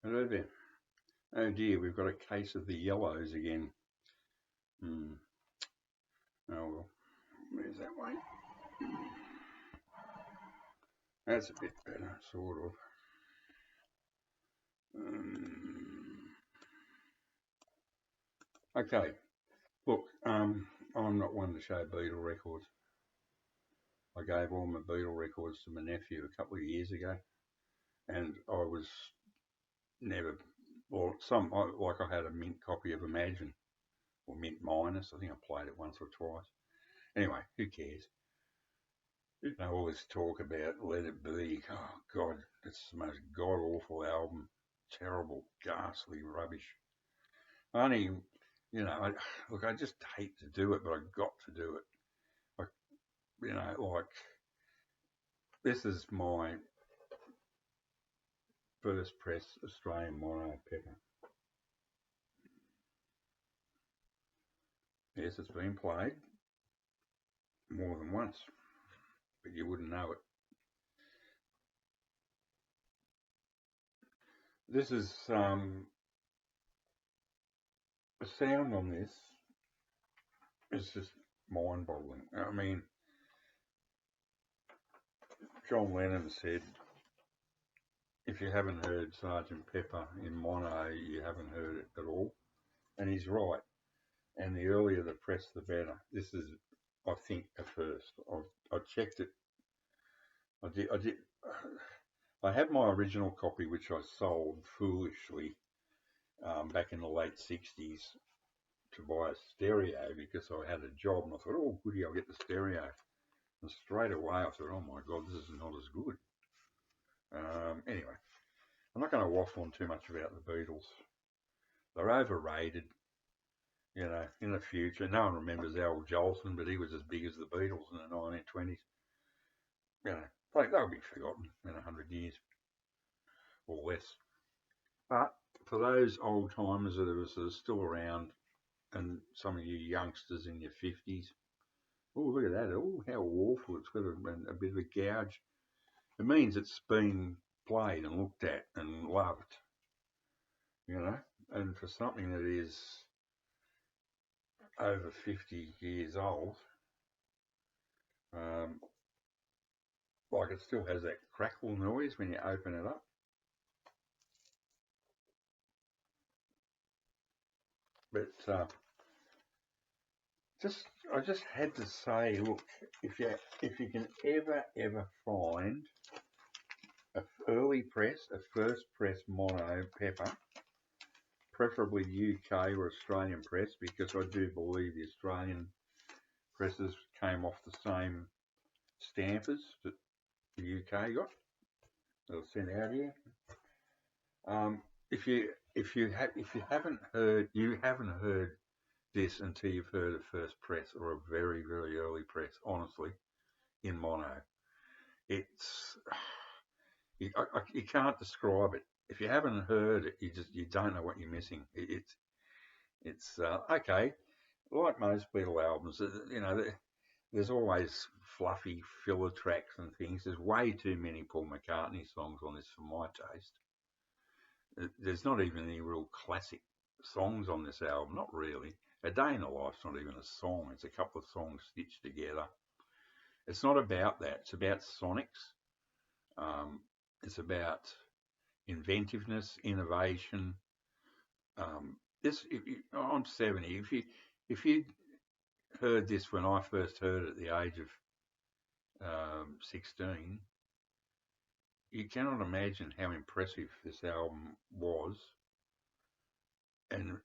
Hello there. Oh dear, we've got a case of the yellows again. Hmm. Oh well, where's that way? That's a bit better, sort of. Okay, look, I'm not one to show Beatle records. I gave all my Beatle records to my nephew a couple of years ago, and I was never, well, like I had a mint copy of Imagine, or Mint Minus. I think I played it once or twice. Anyway, who cares? You know, all this talk about Let It Be. Oh, God, it's the most god awful album. Terrible, ghastly rubbish. Only, look, I just hate to do it, but I got to do it. Like, like, this is my first press Australian mono pepper. Yes, it's been played more than once, but you wouldn't know it. This is, the sound on this is just mind boggling. I mean, John Lennon said, if you haven't heard Sergeant Pepper in mono, you haven't heard it at all. And he's right. And the earlier the press, the better. This is, I think, a first. I checked it. I did. I did. I had my original copy, which I sold foolishly back in the late '60s to buy a stereo because I had a job, and I thought, oh goody, I'll get the stereo. And straight away, I thought, oh my god, this is not as good. Anyway, I'm not going to waffle on too much about the Beatles. They're overrated. You know, in the future, no one remembers Al Jolson, but he was as big as the Beatles in the 1920s. You know, they'll be forgotten in 100 years or less. But for those old timers that are still around, and some of you youngsters in your 50s, oh, look at that. Oh, how awful. It's got a bit of a gouge. It means it's been played and looked at and loved, you know. And for something that is over 50 years old, um, like it still has that crackle noise when you open it up. But I just had to say, look, if you can ever find a early press, a first press mono pepper, preferably UK or Australian press, because I do believe the Australian presses came off the same stampers that the UK got. They were sent out here. If you haven't heard this until you've heard a first press or a very very early press. Honestly, in mono, it's you can't describe it. If you haven't heard it, you don't know what you're missing. It's okay. Like most Beatle albums, there's always fluffy filler tracks and things. There's way too many Paul McCartney songs on this for my taste. There's not even any real classic songs on this album, not really. A Day in the Life's not even a song, it's a couple of songs stitched together. It's not about that, it's about sonics. It's about inventiveness, innovation. I'm 70. If you heard this when I first heard it at the age of 16, you cannot imagine how impressive this album was. And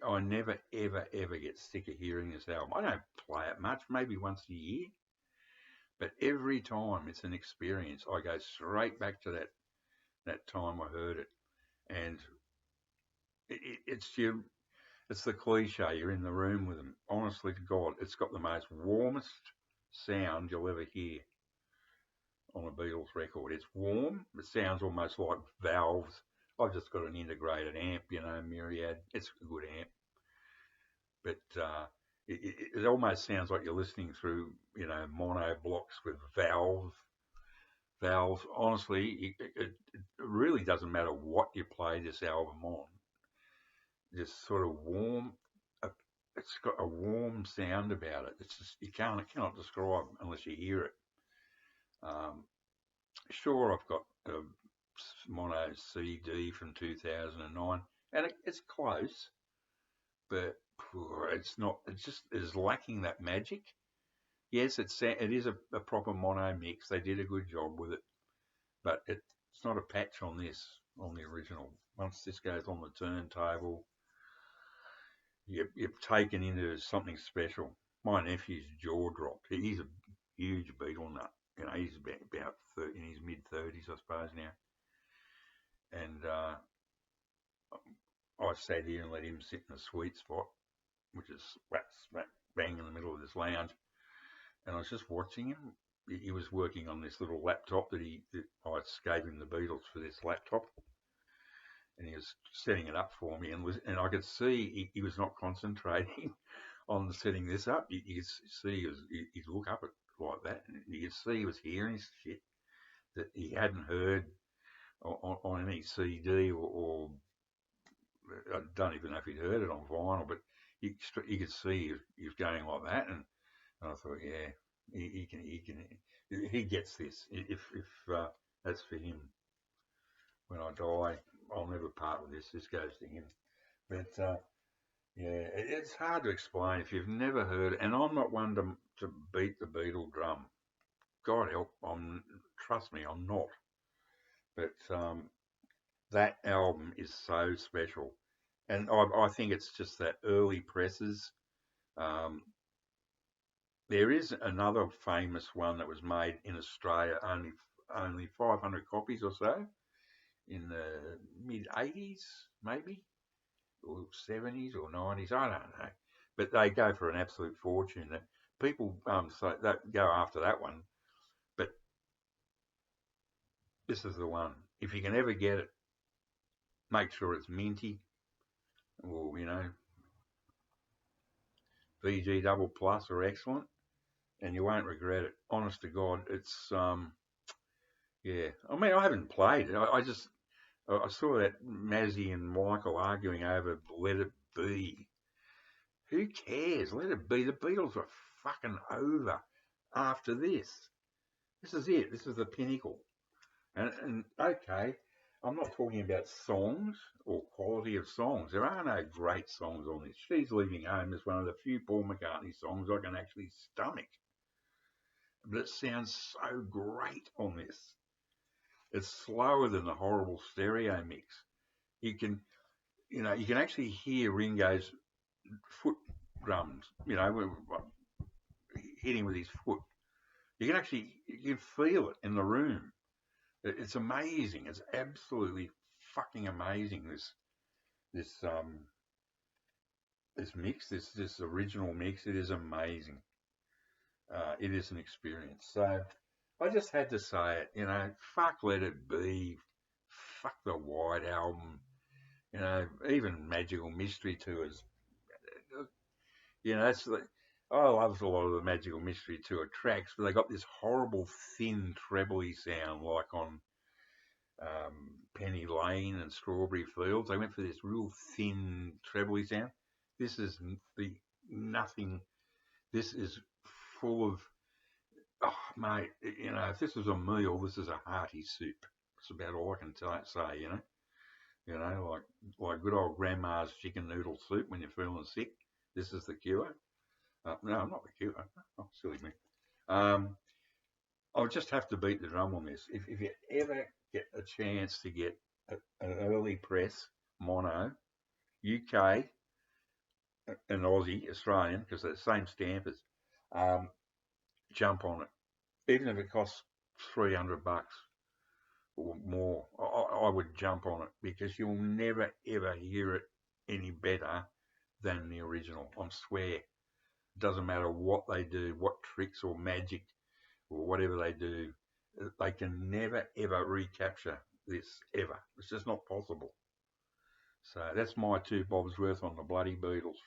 I never ever get sick of hearing this album. I don't play it much, maybe once a year, but every time it's an experience. I go straight back to that time I heard it, and it's the cliche. You're in the room with them. Honestly to God, it's got the most warmest sound you'll ever hear on a Beatles record. It's warm. It sounds almost like valves. I've just got an integrated amp, Myriad. It's a good amp, but it almost sounds like you're listening through, mono blocks with valves. Honestly, it really doesn't matter what you play this album on. Just sort of warm. uh, It's got a warm sound about it. It's just cannot describe unless you hear it. Um, sure, I've got a mono CD from 2009, and it's close, but it's not. It's just is lacking that magic. Yes, it is a proper mono mix. They did a good job with it, but it's not a patch on the original. Once this goes on the turntable, you're taken into something special. My nephew's jaw dropped. He's a huge Beatle nut. You know, he's about 30, in his mid-30s, I suppose now. And I sat here and let him sit in the sweet spot, which is smack bang in the middle of this lounge. And I was just watching him. He was working on this little laptop that I gave him the Beatles for this laptop, and he was setting it up for me, and I could see he was not concentrating on setting this up. You could see he'd look up at like that, and you could see he was hearing shit that he hadn't heard on any CD or I don't even know if he'd heard it on vinyl, but you could see he was going like that, and I thought, yeah, he gets this. If that's for him, when I die, I'll never part with this. This goes to him. But yeah, it's hard to explain if you've never heard it. And I'm not one to beat the Beatle drum. God help, trust me, I'm not. But that album is so special, and I think it's just that early presses. Um, there is another famous one that was made in Australia, only 500 copies or so, in the mid 80s, maybe, or 70s or 90s. I don't know, but they go for an absolute fortune. That people so that go after that one, but this is the one. If you can ever get it, make sure it's minty, or VG double plus or excellent, and you won't regret it. Honest to God, it's yeah. I mean, I haven't played it. I saw that Mazzy and Michael arguing over Let It Be. Who cares? Let it be. The Beatles are fucking over after this. This is it. This is the pinnacle. And okay, I'm not talking about songs or quality of songs. There are no great songs on this. She's Leaving Home is one of the few Paul McCartney songs I can actually stomach. But it sounds so great on this. It's slower than the horrible stereo mix. You can actually hear Ringo's foot drums, hitting with his foot. You can feel it in the room. It's amazing. It's absolutely fucking amazing. This mix, this original mix, it is amazing. It is an experience. So I just had to say it. Fuck Let It Be. Fuck the White Album. Even Magical Mystery Tours. That's like, I love a lot of the Magical Mystery Tour tracks, but they got this horrible thin trebly sound, like on Penny Lane and Strawberry Fields. They went for this real thin trebly sound. This is nothing. This is full of, oh mate, if this was a meal, this is a hearty soup. It's about all I can say. Like good old grandma's chicken noodle soup when you're feeling sick. This is the cure. No, I'm not the cure. Oh, silly me. I'll just have to beat the drum on this. If you ever get a chance to get an early press mono, UK and Aussie, Australian, because they're the same stampers, jump on it. Even if it costs $300 or more, I would jump on it, because you'll never ever hear it any better than the original. I swear. It doesn't matter what they do, what tricks or magic or whatever they do, they can never ever recapture this ever. It's just not possible. So that's my 2 bobs worth on the bloody Beatles.